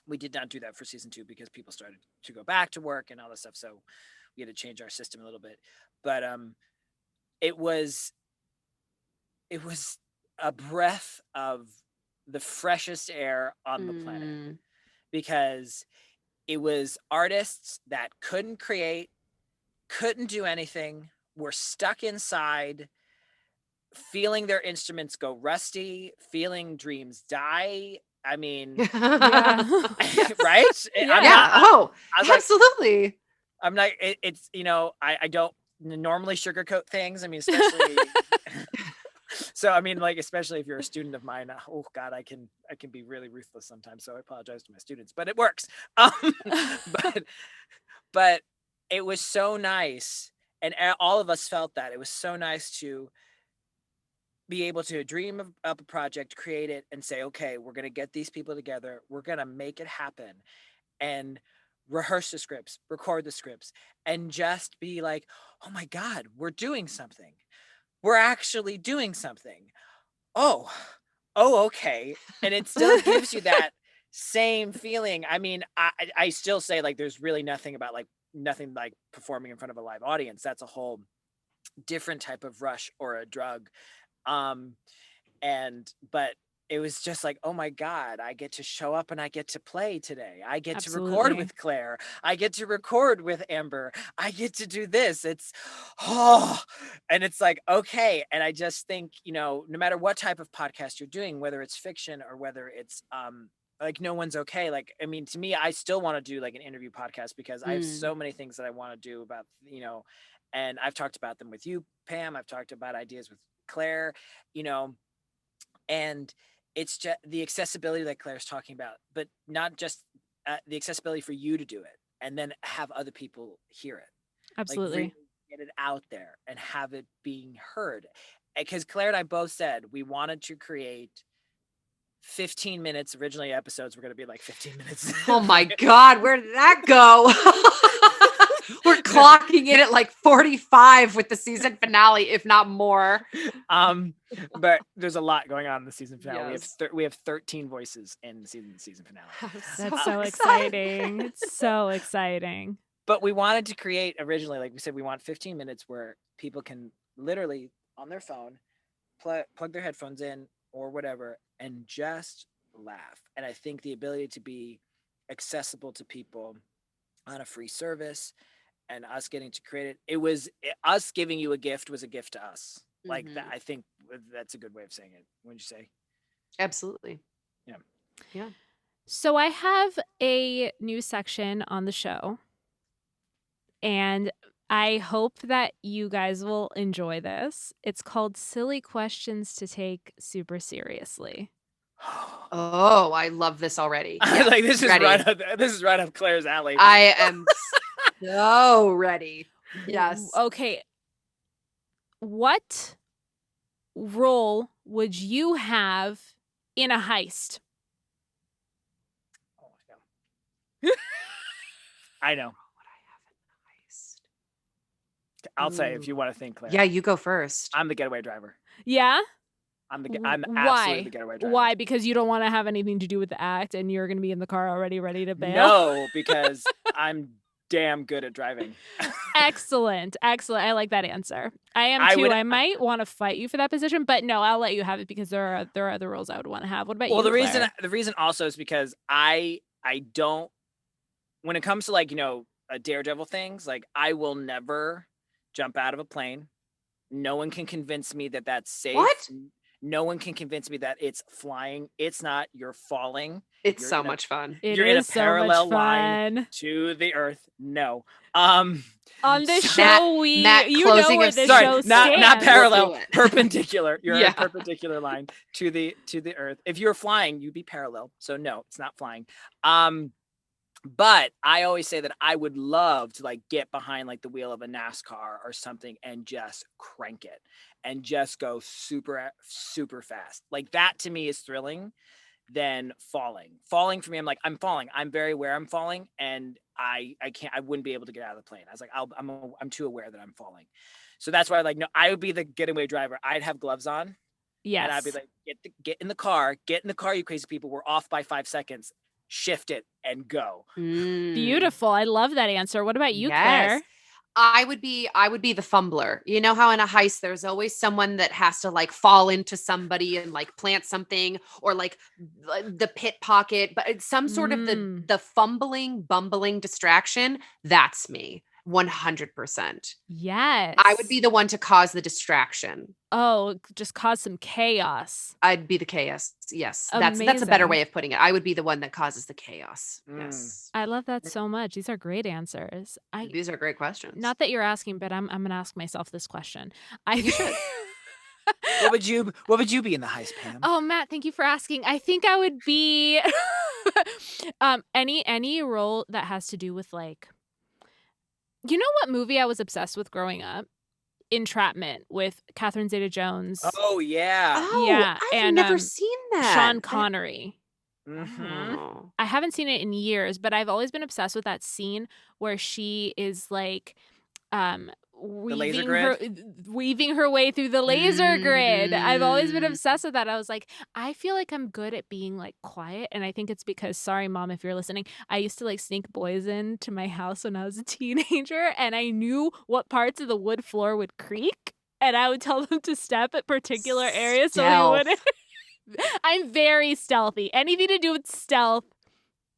We did not do that for season two because people started to go back to work and all this stuff. So we had to change our system a little bit. But it was a breath of the freshest air on the planet, Mm. because it was artists that couldn't create, couldn't do anything, were stuck inside, feeling their instruments go rusty, feeling dreams die. I mean, Yeah. Yes. right? Yeah. Oh, I was like, absolutely. I'm like, it's, I don't normally sugarcoat things. I mean, especially, so, I mean, like, especially if you're a student of mine, oh God, I can be really ruthless sometimes. So I apologize to my students, but it works. But, but it was so nice. And all of us felt that it was so nice to be able to dream up a project, create it, and say, okay, we're going to get these people together. We're going to make it happen. And rehearse the scripts, record the scripts, and just be like, oh my God, we're doing something. We're actually doing something. Oh, okay. And it still gives you that same feeling. I mean, I still say like there's really nothing like performing in front of a live audience. That's a whole different type of rush or a drug. But it was just like, oh my God, I get to show up and I get to play today. I get to record Absolutely. with Claire. I get to record with Amber. I get to do this. And it's like, okay. And I just think, no matter what type of podcast you're doing, whether it's fiction or whether it's, like No One's Okay. Like, I mean, to me, I still want to do like an interview podcast because I have so many things that I want to do about, and I've talked about them with you, Pam. I've talked about ideas with Claire, and it's just the accessibility that Claire's talking about, but not just the accessibility for you to do it and then have other people hear it. Absolutely. Like really get it out there and have it being heard. Because Claire and I both said we wanted to create 15 minutes. Originally, episodes were going to be like 15 minutes. Oh my God, where did that go? We're clocking in at like 45 with the season finale, if not more. But there's a lot going on in the season finale. Yes. We have 13 voices in the season finale. That's so exciting. It's so exciting. But we wanted to create originally, like we said, we want 15 minutes where people can literally on their phone plug their headphones in or whatever and just laugh. And I think the ability to be accessible to people on a free service and us getting to create it, us giving you a gift was a gift to us. Like that, I think that's a good way of saying it. Wouldn't you say? Absolutely. Yeah. So I have a new section on the show, and I hope that you guys will enjoy this. It's called Silly Questions to Take Super Seriously. Oh, I love this already. Yeah, like this ready. is right up Claire's alley. I am so ready. Yes. Okay. What role would you have in a heist? Oh, no. I know. What I have in the heist. I'll say if you want to think, Claire. Yeah, you go first. I'm the getaway driver. Yeah? I'm Why? absolutely the getaway driver. Why? Because you don't want to have anything to do with the act and you're going to be in the car already ready to bail? No, because I'm damn good at driving. Excellent. I like that answer. I am too. I might want to fight you for that position, but no, I'll let you have it because there are other roles I would want to have. What about you? Well, Claire? the reason also is because I don't, when it comes to like, daredevil things, like I will never jump out of a plane. No one can convince me that that's safe. What? No one can convince me that it's flying. It's not. You're falling. It's so much fun. You're in a parallel line to the earth. No. On this show, Matt you know where this show stands. Not parallel, perpendicular. You're in a perpendicular line to the earth. If you're flying, you'd be parallel. So no, it's not flying. But I always say that I would love to like get behind like the wheel of a NASCAR or something and just crank it and just go super, super fast. Like that to me is thrilling than falling. Falling for me, I'm like, I'm falling. I'm very aware I'm falling and I wouldn't be able to get out of the plane. I was like, I'm too aware that I'm falling. So that's why I would be the getaway driver. I'd have gloves on. Yes. And I'd be like, get in the car, you crazy people. We're off by 5 seconds. Shift it and go. Beautiful. I love that answer. What about you, Claire? I would be the fumbler. You know how in a heist there's always someone that has to like fall into somebody and like plant something or like the pit pocket, but it's some sort of the fumbling, bumbling distraction. That's me. 100%. Yes. I would be the one to cause the distraction. Oh, just cause some chaos. I'd be the chaos. Yes. Amazing. That's a better way of putting it. I would be the one that causes the chaos. Yes. I love that so much. These are great answers. These are great questions. Not that you're asking, but I'm going to ask myself this question. You should. What would you be in the heist, Pam? Oh, Matt, thank you for asking. I think I would be any role that has to do with like, you know what movie I was obsessed with growing up? Entrapment with Catherine Zeta-Jones. Oh yeah. Oh, yeah, I've never seen that. Sean Connery. Mm-hmm. Oh. I haven't seen it in years, but I've always been obsessed with that scene where she is like The laser weaving her way through the laser grid. I've always been Mm. obsessed with that. I was like, I feel like I'm good at being like quiet, and I think it's because, sorry mom if you're listening, I used to like sneak boys into my house when I was a teenager, and I knew what parts of the wood floor would creak, and I would tell them to step at particular areas so we wouldn't. Stealth. I'm very stealthy. Anything to do with stealth,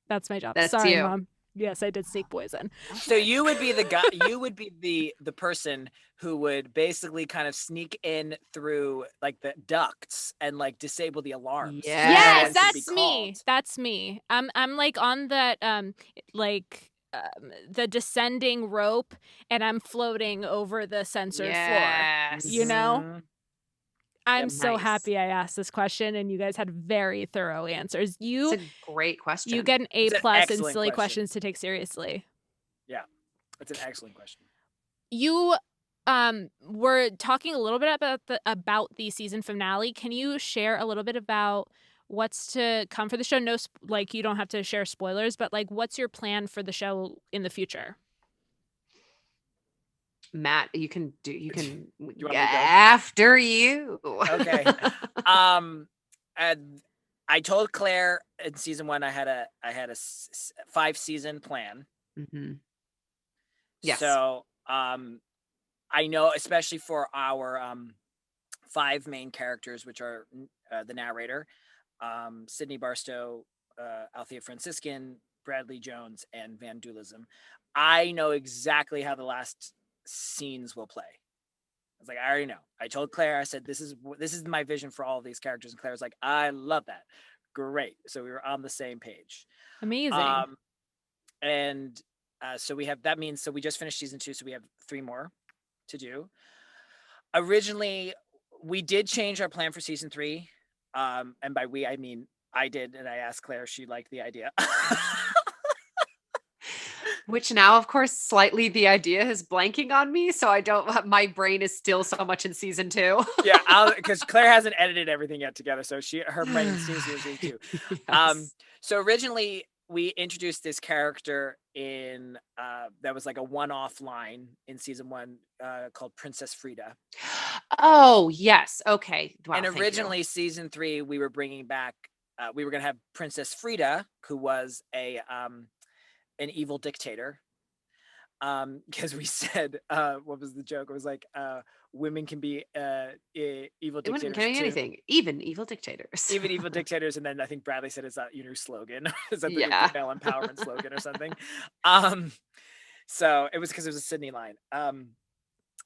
that's my job. That's Sorry, you. mom. Yes, I did sneak poison. So you would be the guy. You would be the person who would basically kind of sneak in through like the ducts and like disable the alarms, so that no Yes, one can be Yes. that's me. called. That's me. I'm like on that like the descending rope, and I'm floating over the censored floor. Yes. You know? Mhm. I'm Yep. so Nice. happy I asked this question, and you guys had very thorough answers. It's You a great question. get an A It's an plus in excellent silly question. questions to take seriously. Yeah, it's an excellent question. You were talking a little bit about the season finale. Can you share a little bit about what's to come for the show? No, like you don't have to share spoilers, but like what's your plan for the show in the future? Matt, you can You want me to go? after you. Okay. And I told Claire in season 1 I had a 5-season plan. Mhm. Yes. So I know, especially for our 5 main characters, which are the narrator, Sydney Barstow, Althea Franciscan, Bradley Jones, and Van Dulism. I know exactly how the last scenes will play. I was like, I already know. I told Claire, I said, this is my vision for all of these characters, and Claire was like, I love that. Great. So we were on the same page. Amazing. And so we have, that means, so we just finished season 2, so we have 3 more to do. Originally, we did change our plan for season 3. And by we, I mean I did, and I asked Claire if she liked the idea. Which now, of course, slightly the idea is blanking on me, so I don't. My brain is still so much in season 2. Yeah, because Claire hasn't edited everything yet together, so her brain seems to be season 2. Yes. So originally we introduced this character in that was like a one-off line in season 1 called Princess Frida. Oh yes. Okay. Wow, And thank you. originally season 3 we were bringing back we were going to have Princess Frida, who was an evil dictator. Because we said what was the joke? It was like women can be evil It wouldn't dictators carry too. anything, even evil dictators. Even evil dictators. And then I think Bradley said, is that your new slogan? Is that the Yeah. new female empowerment slogan or something? So it was because it was a Sydney line.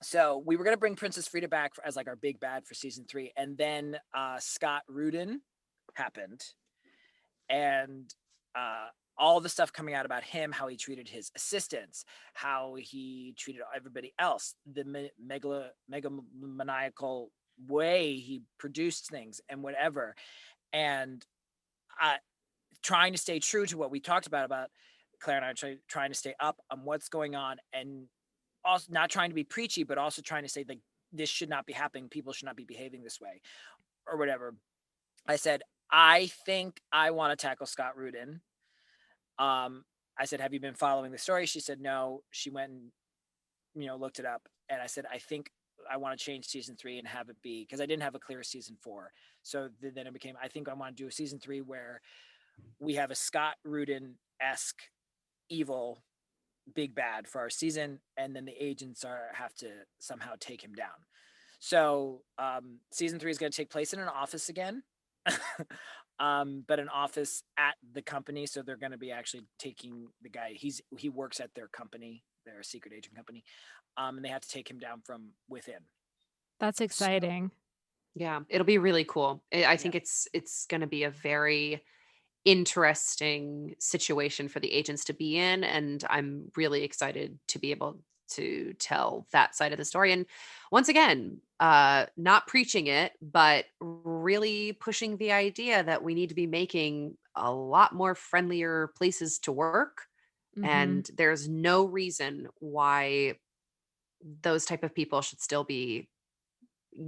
So we were going to bring Princess Frida back as like our big bad for season 3. And then Scott Rudin happened. And all the stuff coming out about him, how he treated his assistants, how he treated everybody else, the megalomaniacal way he produced things and whatever. And trying to stay true to what we talked about Claire and I trying to stay up on what's going on, and also not trying to be preachy, but also trying to say like this should not be happening. People should not be behaving this way or whatever. I said, I think I want to tackle Scott Rudin. I said, have you been following the story? She said, no. She went and, looked it up. And I said, I think I want to change season 3 and have it be, because I didn't have a clear season 4. So then it became, I think I want to do a season 3 where we have a Scott Rudin-esque evil big bad for our season. And then the agents have to somehow take him down. So season 3 is going to take place in an office again. But an office at the company, so they're going to be actually taking the guy. He works at their company, their secret agent company, and they have to take him down from within. That's exciting. Yeah, it'll be really cool. I think it's going to be a very interesting situation for the agents to be in, and I'm really excited to be able to tell that side of the story. And once again, not preaching it, but really pushing the idea that we need to be making a lot more friendlier places to work. Mhm. And there's no reason why those type of people should still be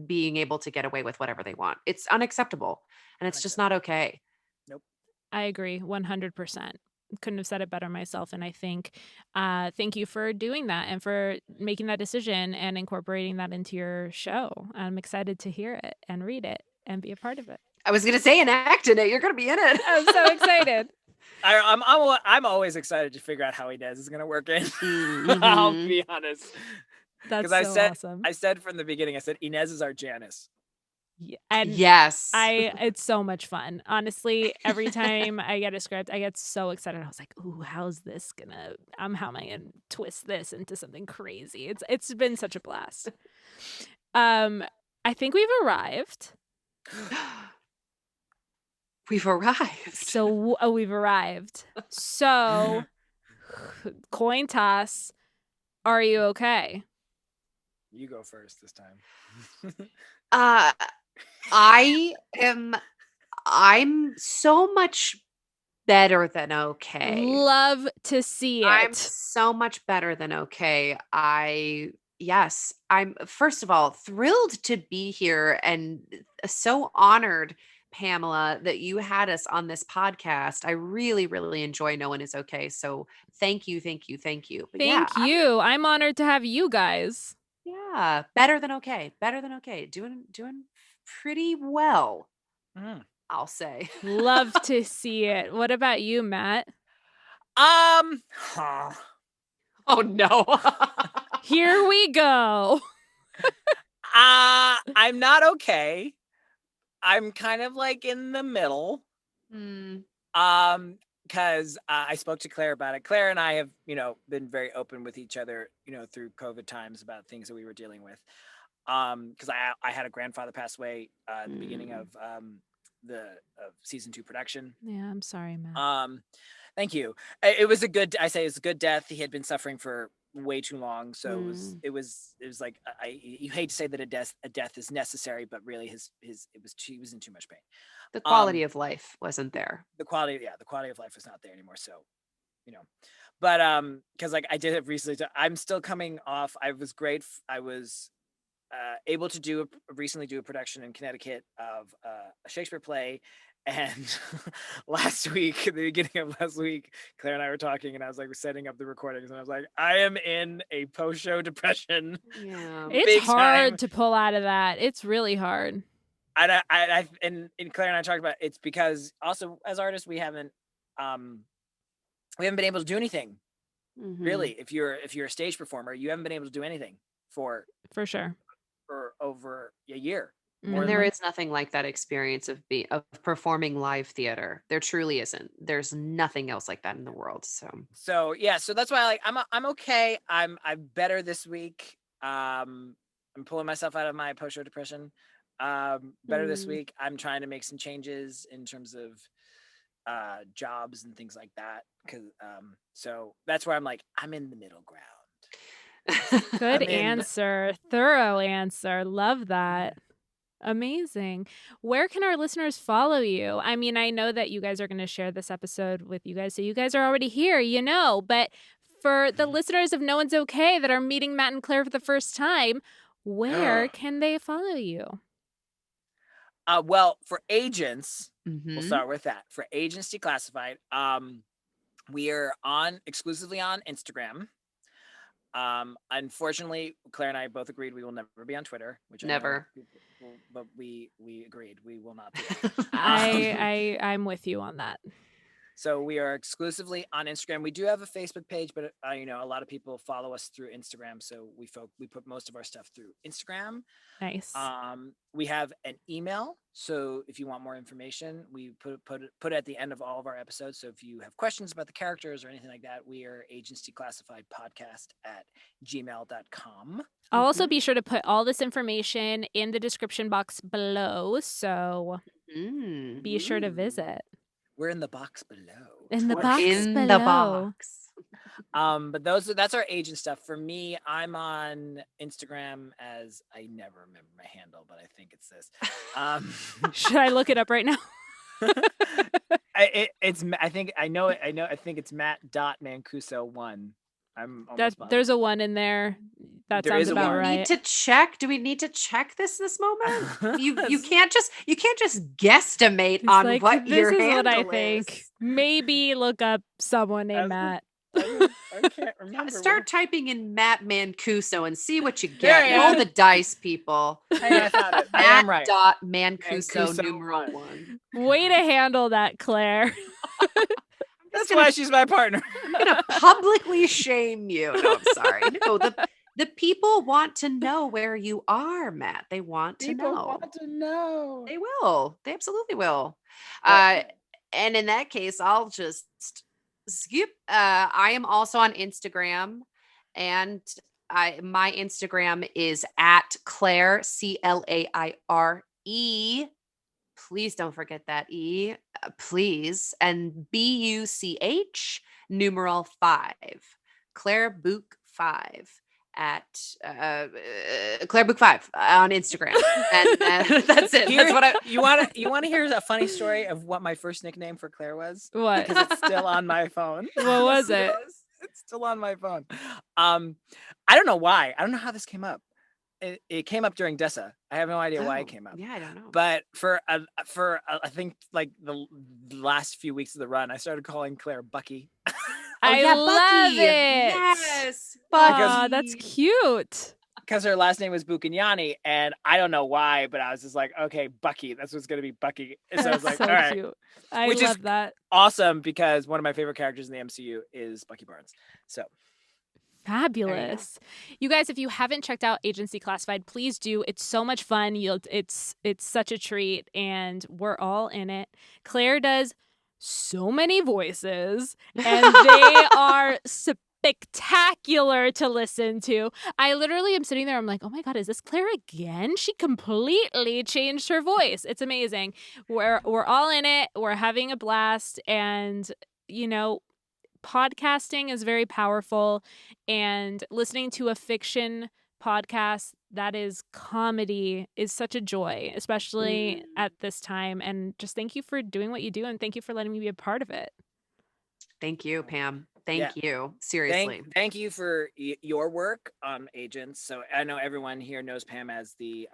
being able to get away with whatever they want. It's unacceptable, and it's just not okay. Nope. I agree 100%. Couldn't have said it better myself. And I think thank you for doing that and for making that decision and incorporating that into your show. I'm excited to hear it and read it and be a part of it. I was going to say, and act in it. You're going to be in it. I'm so excited. I'm always excited to figure out how Inez is going to work in. I'll be honest. That's awesome. I said from the beginning, I said Inez is our Janice. Yeah, and yes, it's so much fun. Honestly, every time I get a script, I get so excited. I was like, "Ooh, how am I gonna twist this into something crazy?" It's been such a blast. I think we've arrived. We've arrived. So we've arrived. So coin toss. Are you okay? You go first this time. I'm so much better than okay. Love to see it. I'm so much better than okay. I'm first of all thrilled to be here and so honored, Pamela, that you had us on this podcast. I really, really enjoy No One Is Okay. So thank you. Thank you. I'm I'm honored to have you guys. Yeah, better than okay. Doing pretty well, I'll say. Love to see it. What about you, Matt? Oh no. Here we go. I'm not okay. I'm kind of like in the middle. Because I spoke to Claire about it. Claire and I have, been very open with each other, through COVID times about things that we were dealing with. Because I had a grandfather pass away at the beginning of season 2 production. Yeah, I'm sorry, Matt. Thank you. It was a good death. He had been suffering for way too long, so it was like you hate to say that a death is necessary, but really he was in too much pain. The quality of life wasn't there. The quality of life was not there anymore. So, but because like I did it recently, I'm still coming off. I was great. I was able to recently do a production in Connecticut of a Shakespeare play. And last week, at the beginning of last week, Claire and I were talking, and I was like, setting up the recordings, and I was like, I am in a post-show depression. Yeah, it's hard to pull out of that. It's really hard. And Claire and I talked about it's because also as artists we haven't been able to do anything. Really. If you're a stage performer, you haven't been able to do anything for sure for over a year. And there is nothing like that experience of performing live theater. There truly isn't. There's nothing else like that in the world. So that's why I'm okay. I'm better this week. I'm pulling myself out of my post-show depression. Better this week. I'm trying to make some changes in terms of jobs and things like that. So that's where I'm in the middle ground. Good answer. Thorough answer. Love that. Amazing. Where can our listeners follow you? I mean, I know that you guys are going to share this episode with you guys, so you guys are already here, but for the listeners of No One's Okay that are meeting Matt and Claire for the first time, where can they follow you? Well, for agents, we'll start with that. For agents Declassified, we are exclusively on Instagram. Unfortunately, Claire and I both agreed we will never be on Twitter, which never. But we agreed we will not do that. I'm with you on that. So we are exclusively on Instagram. We do have a Facebook page, but a lot of people follow us through Instagram. So we put most of our stuff through Instagram. Nice. We have an email. So if you want more information, we put it at the end of all of our episodes. So if you have questions about the characters or anything like that, we are agentsdeclassifiedpodcast@gmail.com. I'll also be sure to put all this information in the description box below. So be sure to visit. We're in the box below. The box. But that's our agent stuff. For me, I'm on Instagram as I never remember my handle, but I think it's this. Should I look it up right now? I think it's Matt.Mancuso1. I'm almost That positive. there's a 1 in there. That There sounds is a about 1. right. Need to check. Do we need to check this moment? You can't just guesstimate He's on like, what this your is handle what I is. think. Maybe look up someone named Matt. I can't remember. Start typing in Matt Mancuso and see what you There get. I Roll am. the dice, people. Hang on, I found it. I am right. Mancuso Mancuso numeral 1. 1. Way to handle that, Claire. That's why she's my partner. I'm gonna publicly shame you. No, I'm sorry. No, the people want to know where you are, Matt. They want to People know. want to know. They will. They absolutely will. But- And in that case, I'll just skip. I am also on Instagram, and my Instagram is at Claire Claire. Please don't forget that E, please. And BUCH numeral 5. Claire Book 5 at Claire Book 5 on Instagram. And that's it. That's what I You want to hear a funny story of what my first nickname for Claire was? What? Because it's still on my phone. What was it? It's still on my phone. I don't know why. I don't know how this came up. It came up during Dessa. I have no idea why it came up. Yeah, I don't know. But for I think like the last few weeks of the run, I started calling Claire Bucky. I yeah, love Bucky. it. Yes. Aw, Bucky. that's cute. Because her last name was Buchignani, and I don't know why, but I was just like, okay, Bucky. That's what's gonna be Bucky. And so I was like, So all right, cute. I Which is- love that. awesome. Because one of my favorite characters in the MCU is Bucky Barnes. So Fabulous. You guys, if you haven't checked out Agency Classified, please do. It's so much fun. It's such a treat, and we're all in it. Claire does so many voices, and they are spectacular to listen to. I literally am sitting there, I'm like, oh my God, is this Claire again? She completely changed her voice. It's amazing. We're all in it. We're having a blast, and podcasting is very powerful, and listening to a fiction podcast that is comedy is such a joy, especially at this time. And just thank you for doing what you do, and thank you for letting me be a part of it. Thank you, Pam. Thank you. Seriously. Thank you for your work on Agents. So I know everyone here knows Pam as the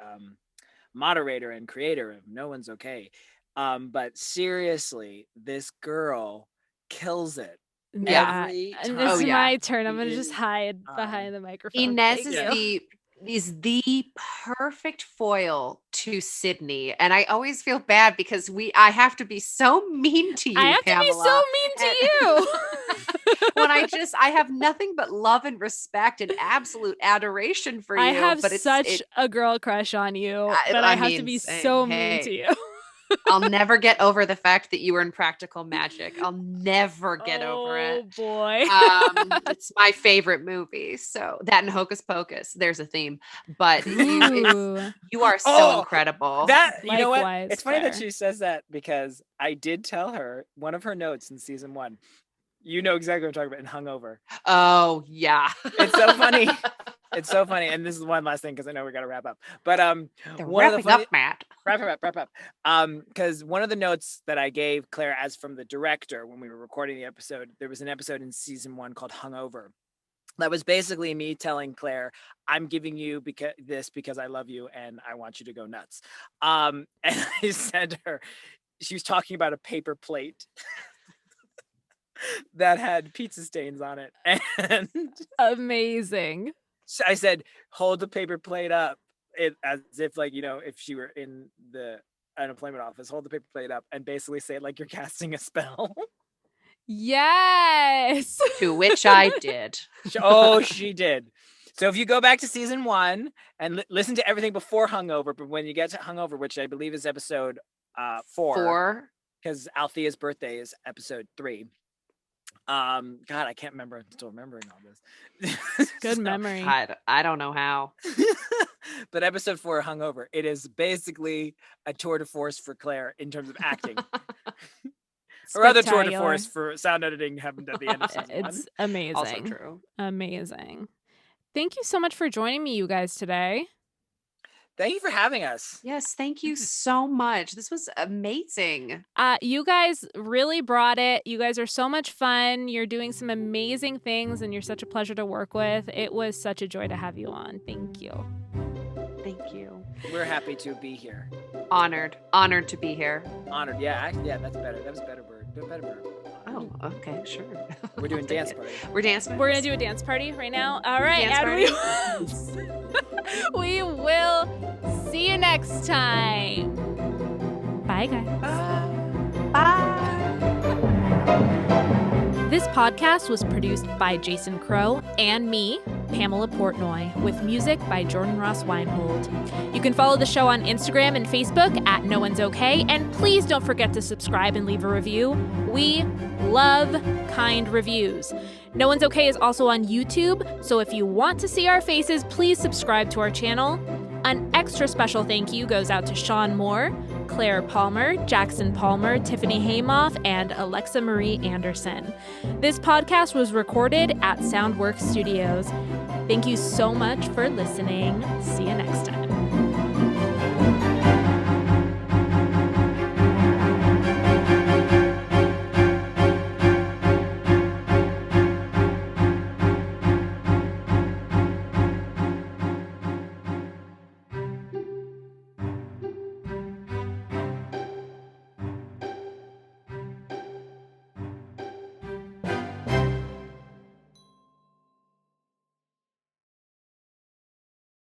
moderator and creator of No One's Okay. But seriously, this girl kills it. Yeah. Every And time. this is yeah. my turn. I'm gonna just is, hide behind the microphone. Inez Thank you. is the perfect foil to Sydney, and I always feel bad because I have to be so mean to you, I have Pamela. to be so mean to you. When I have nothing but love and respect and absolute adoration for you. I have but such a girl crush on you that I have to be same. so mean to you. I'll never get over the fact that you were in Practical Magic. I'll never get over it. Oh boy. It's my favorite movie. So that and Hocus Pocus, there's a theme. But you are so incredible. You know Likewise, what? It's funny that Claire. she says that because I did tell her one of her notes in season 1. You know exactly what I'm talking about in Hungover. Oh yeah. It's so funny. It's so funny. And this is one last thing because I know we got to wrap up. But They're one of the wrapping funny, up, Matt. wrap up. Because one of the notes that I gave Claire as from the director when we were recording the episode, there was an episode in season 1 called Hungover. That was basically me telling Claire, I'm giving you because I love you and I want you to go nuts. And I said to her, she was talking about a paper plate that had pizza stains on it. And Amazing. so I said, hold the paper plate up as if like, if she were in the unemployment office, hold the paper plate up and basically say it like you're casting a spell. Yes. To which I did. Oh, she did. So if you go back to season 1 and listen to everything before Hungover, but when you get to Hungover, which I believe is episode 4, because Althea's birthday is episode 3. God, I can't remember. I'm still remembering all this. Good memory. I don't know how. But episode 4, Hungover, it is basically a tour de force for Claire in terms of acting. Or other tour de force for sound editing happened at the end of season 1. It's amazing. Also true. Amazing. Thank you so much for joining me, you guys, today. Thank you for having us. Yes, thank you so much. This was amazing. You guys really brought it. You guys are so much fun. You're doing some amazing things, and you're such a pleasure to work with. It was such a joy to have you on. Thank you. Thank you. We're happy to be here. Honored to be here. Honored. Yeah, that's better. That was better word. Better word. Oh, okay, sure. We're doing dance party. We're dancing. We're gonna do a dance party right now. All right, Dance and we will see you next time. Bye, guys. Bye. This podcast was produced by Jason Crow and me, Pamela Portnoy, with music by Jordan Ross Weinhold. You can follow the show on Instagram and Facebook at No One's Okay, and please don't forget to subscribe and leave a review. We love kind reviews. No One's Okay is also on YouTube, so if you want to see our faces, please subscribe to our channel. An extra special thank you goes out to Sean Moore, Claire Palmer, Jackson Palmer, Tiffany Haymoff, and Alexa Marie Anderson. This podcast was recorded at Soundworks Studios. Thank you so much for listening. See you next time.